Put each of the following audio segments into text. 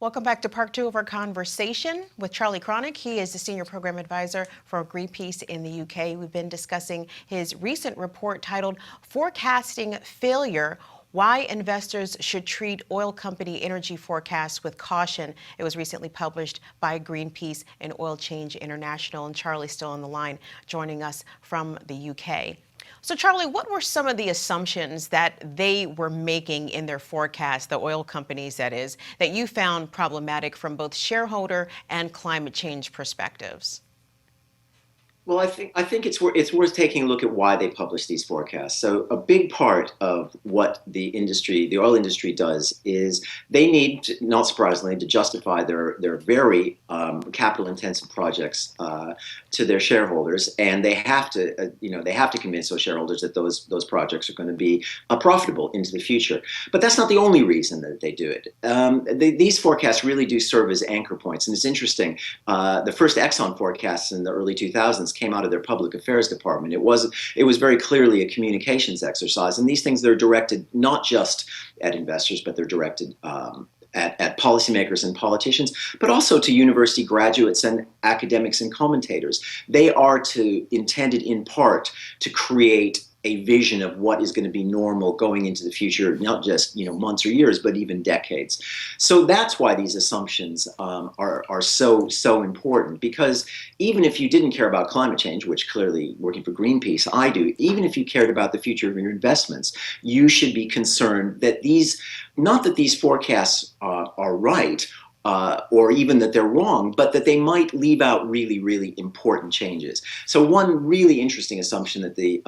Welcome back to part two of our conversation with Charlie Kronick. He is the Senior Program Advisor for Greenpeace in the UK. We've been discussing his recent report titled Forecasting Failure: Why Investors Should Treat Oil Company Energy Forecasts with Caution. It was recently published by Greenpeace and Oil Change International. And Charlie's still on the line, joining us from the UK. So, Charlie, what were some of the assumptions that they were making in their forecast, the oil companies that is, that you found problematic from both shareholder and climate change perspectives? Well, I think it's worth taking a look at why they publish these forecasts. So a big part of what the oil industry does is they need, not surprisingly, to justify their very capital-intensive projects to their shareholders, and they have to convince those shareholders that those projects are going to be profitable into the future. But that's not the only reason that they do it. These forecasts really do serve as anchor points, and it's interesting. The first Exxon forecasts in the early 2000s came out of their public affairs department. It was very clearly a communications exercise, and these things, they're directed not just at investors, but they're directed at policymakers and politicians, but also to university graduates and academics and commentators. They are intended in part to create a vision of what is going to be normal going into the future, not just months or years, but even decades. So that's why these assumptions are so important, because even if you didn't care about climate change, which clearly, working for Greenpeace, I do, even if you cared about the future of your investments, you should be concerned that not that these forecasts are right, or even that they're wrong, but that they might leave out really, really important changes. So one really interesting assumption that the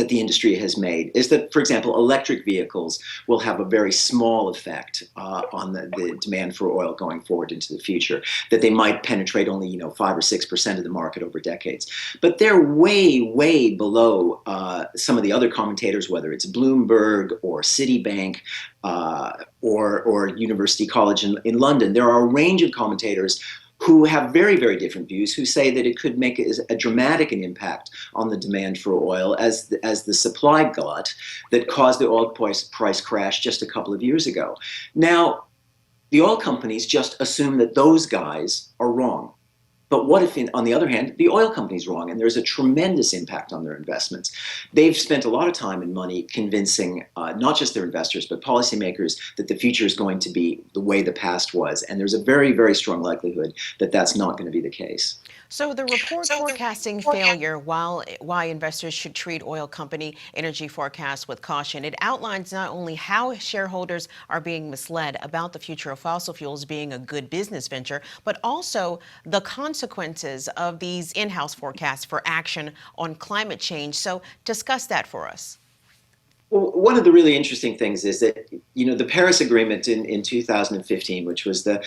industry has made is that, for example, electric vehicles will have a very small effect on the demand for oil going forward into the future, that they might penetrate only 5 or 6% of the market over decades. But they're way, way below some of the other commentators, whether it's Bloomberg or Citibank or University College in London. There are a range of commentators who have very, very different views, who say that it could make a dramatic an impact on the demand for oil as the supply glut that caused the oil price crash just a couple of years ago. Now, the oil companies just assume that those guys are wrong. But what if, on the other hand, the oil company's wrong, and there's a tremendous impact on their investments? They've spent a lot of time and money convincing not just their investors, but policymakers that the future is going to be the way the past was. And there's a very, very strong likelihood that that's not going to be the case. So the report forecasting failure, why investors should treat oil company energy forecasts with caution, it outlines not only how shareholders are being misled about the future of fossil fuels being a good business venture, but also the consequences of these in-house forecasts for action on climate change. So discuss that for us. Well, one of the really interesting things is that the Paris Agreement in 2015, which was the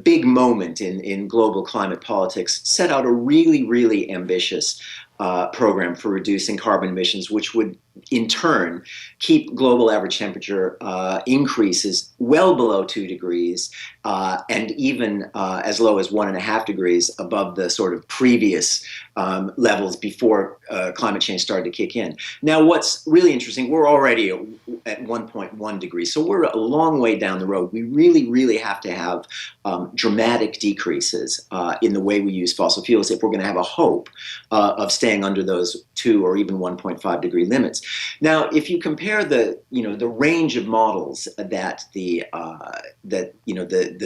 big moment in global climate politics, set out a really, really ambitious program for reducing carbon emissions, which would in turn keep global average temperature increases well below 2 degrees and even as low as 1.5 degrees above the sort of previous levels before climate change started to kick in. Now, what's really interesting, we're already at 1.1 degrees, so we're a long way down the road. We really, really have to have dramatic decreases in the way we use fossil fuels if we're going to have a hope of staying under those 2 or even 1.5 degree limits. Now, if you compare the range of models that the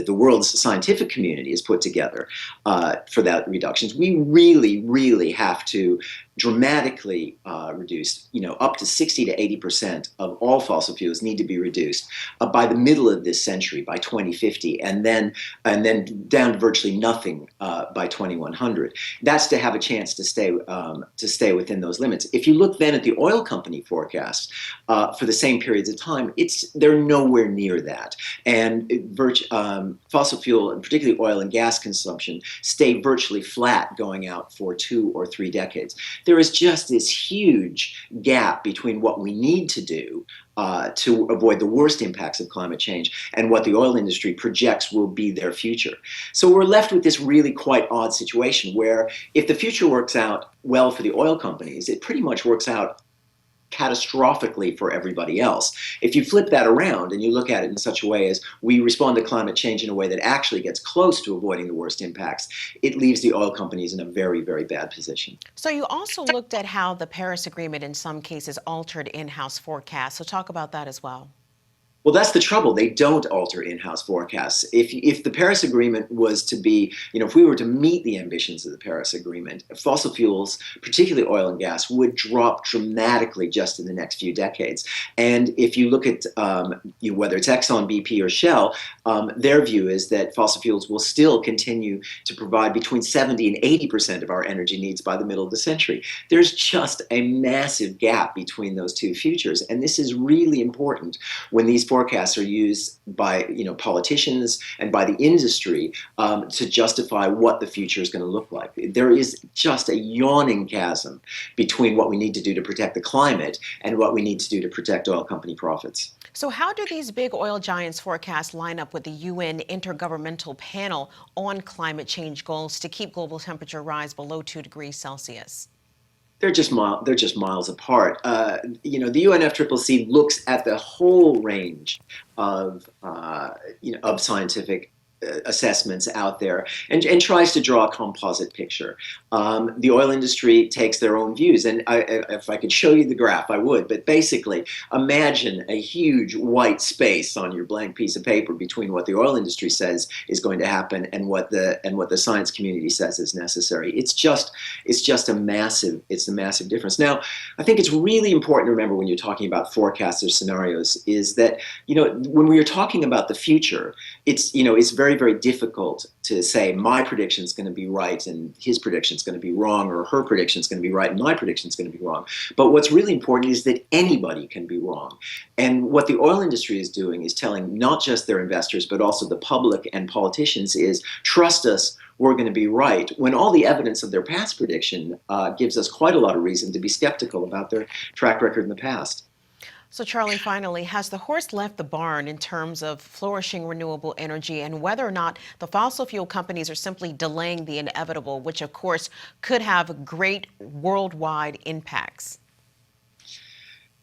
world's scientific community has put together for that reductions, we really, really have to dramatically reduce, up to 60 to 80% of all fossil fuels need to be reduced by the middle of this century, by 2050, and then down to virtually nothing by 2100. That's to have a chance to stay within those limits. If you look then at the oil company forecasts for the same periods of time, they're nowhere near that, and fossil fuel, and particularly oil and gas consumption, stay virtually flat going out for 2 or 3 decades. There is just this huge gap between what we need to do to avoid the worst impacts of climate change and what the oil industry projects will be their future. So we're left with this really quite odd situation where if the future works out well for the oil companies, it pretty much works out catastrophically for everybody else. If you flip that around and you look at it in such a way as we respond to climate change in a way that actually gets close to avoiding the worst impacts, it leaves the oil companies in a very, very bad position. So you also looked at how the Paris Agreement in some cases altered in-house forecasts. So talk about that as well. Well, that's the trouble. They don't alter in-house forecasts. If the Paris Agreement was to be, if we were to meet the ambitions of the Paris Agreement, fossil fuels, particularly oil and gas, would drop dramatically just in the next few decades. And if you look at whether it's Exxon, BP, or Shell, their view is that fossil fuels will still continue to provide between 70 and 80% of our energy needs by the middle of the century. There's just a massive gap between those two futures, and this is really important when these forecasts are used by politicians and by the industry to justify what the future is going to look like. There is just a yawning chasm between what we need to do to protect the climate and what we need to do to protect oil company profits. So how do these big oil giants forecasts line up with the UN Intergovernmental Panel on Climate Change goals to keep global temperature rise below 2 degrees Celsius? They're just miles apart. The UNFCCC looks at the whole range of scientific assessments out there and tries to draw a composite picture. The oil industry takes their own views, and if I could show you the graph, I would. But basically, imagine a huge white space on your blank piece of paper between what the oil industry says is going to happen and what the science community says is necessary. It's just a massive difference. Now, I think it's really important to remember when you're talking about forecasts or scenarios is that when we are talking about the future, it's very, very difficult to say my prediction is going to be right and his prediction is going to be wrong, or her prediction is going to be right and my prediction is going to be wrong. But what's really important is that anybody can be wrong. And what the oil industry is doing is telling not just their investors, but also the public and politicians is, trust us, we're going to be right, when all the evidence of their past prediction gives us quite a lot of reason to be skeptical about their track record in the past. So Charlie, finally, has the horse left the barn in terms of flourishing renewable energy, and whether or not the fossil fuel companies are simply delaying the inevitable, which of course could have great worldwide impacts?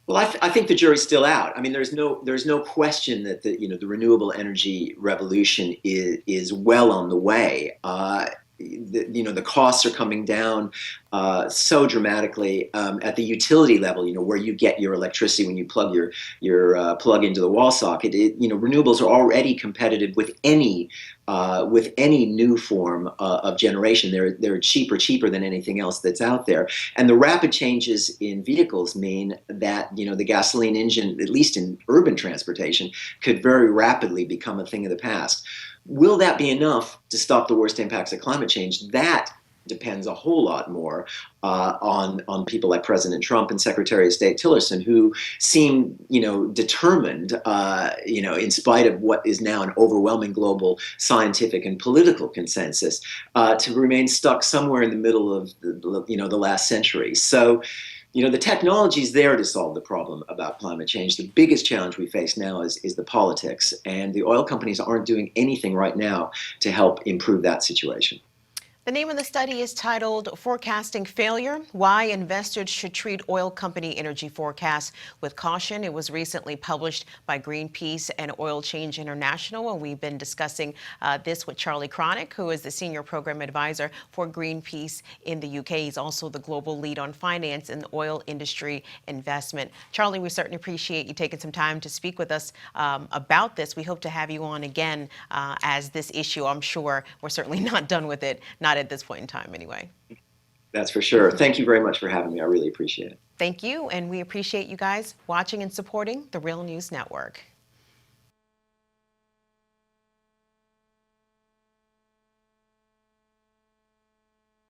Well, I think the jury's still out. I mean, there's no question that the renewable energy revolution is well on the way. The costs are coming down so dramatically at the utility level. Where you get your electricity when you plug your plug into the wall socket. Renewables are already competitive with any new form of generation. They're cheaper than anything else that's out there. And the rapid changes in vehicles mean that the gasoline engine, at least in urban transportation, could very rapidly become a thing of the past. Will that be enough to stop the worst impacts of climate change? That depends a whole lot more on people like President Trump and Secretary of State Tillerson, who seem determined, in spite of what is now an overwhelming global scientific and political consensus, to remain stuck somewhere in the middle of the last century. So. The technology is there to solve the problem about climate change. The biggest challenge we face now is the politics, and the oil companies aren't doing anything right now to help improve that situation. The name of the study is titled Forecasting Failure: Why Investors Should Treat Oil Company Energy Forecasts with Caution. It was recently published by Greenpeace and Oil Change International, and we've been discussing this with Charlie Kronick, who is the Senior Program Advisor for Greenpeace in the UK. He's also the global lead on finance and oil industry investment. Charlie, we certainly appreciate you taking some time to speak with us about this. We hope to have you on again as this issue, I'm sure, we're certainly not done with it. Not at this point in time, anyway. That's for sure. Thank you very much for having me. I really appreciate it. Thank you, and we appreciate you guys watching and supporting the Real News Network.